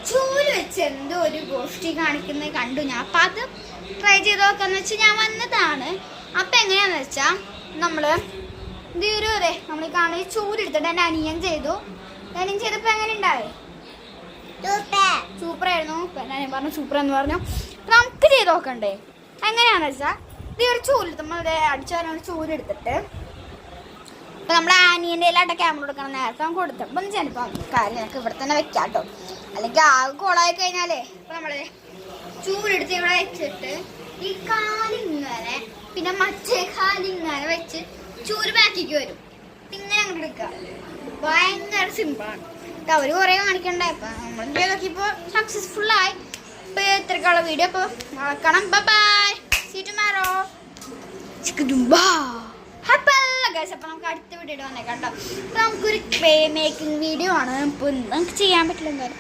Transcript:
ചൂല് വെച്ച് എന്തോ ഒരു ഗോഷ്ടി കാണിക്കുന്നത് കണ്ടു ഞാൻ. അപ്പം അത് ട്രൈ ചെയ്ത് നോക്കാന്ന് വെച്ചാൽ ഞാൻ വന്നതാണ്. അപ്പം എങ്ങനെയാന്ന് വെച്ചാൽ നമ്മൾ നമ്മൾ കാണുന്ന ചൂലെടുത്തിട്ട് എൻ്റെ അനിയൻ ചെയ്തു. അനിയൻ ചെയ്തപ്പോൾ എങ്ങനെ ഉണ്ടായി? സൂപ്പറായിരുന്നു. ഞാൻ പറഞ്ഞു സൂപ്പർ എന്ന് പറഞ്ഞു. നമുക്ക് ചെയ്ത് നോക്കണ്ടേ? എങ്ങനെയാണെന്ന് വെച്ചാൽ ഈ ഒരു ചൂല് നമ്മളുടെ അടിച്ചു വരാൻ ചൂലെടുത്തിട്ട് ഇപ്പം നമ്മുടെ ആനിയൻ്റെ എല്ലാട്ട ക്യാമറ കൊടുക്കണം. നേരത്തെ നമുക്ക് കൊടുത്തപ്പം ചിലപ്പോൾ കാര്യം ഞങ്ങൾക്ക് ഇവിടെ തന്നെ വെക്കാം കേട്ടോ, അല്ലെങ്കിൽ ആകെ കോളായി കഴിഞ്ഞാലേ. അപ്പം നമ്മൾ ചൂലെടുത്ത് ഇവിടെ വെച്ചിട്ട് ഈ കാലിങ്ങനെ പിന്നെ മറ്റേ കാലിങ്ങനെ വെച്ച് ചൂര് ബാക്കിക്ക് വരും. ഇങ്ങനെ അങ്ങോട്ട് എടുക്കുക. ഭയങ്കര സിമ്പിളാണ്. അവർ കുറേ കാണിക്കണ്ടേ. ഇപ്പം നമ്മൾ നോക്കിയപ്പോൾ സക്സസ്ഫുള്ളായി. ഇപ്പോൾ ഇത്രയ്ക്കുള്ള വീഡിയോ ഇപ്പോൾ നടക്കണം. Bye, see tomorrow. അപ്പം നമുക്ക് അടുത്ത വീഡിയോ വന്നേക്കാം കേട്ടോ. നമുക്കൊരു ക്ലേ മേക്കിംഗ് വീഡിയോ ആണ്. ഇപ്പം നമുക്ക് ചെയ്യാൻ പറ്റില്ല എന്തായാലും.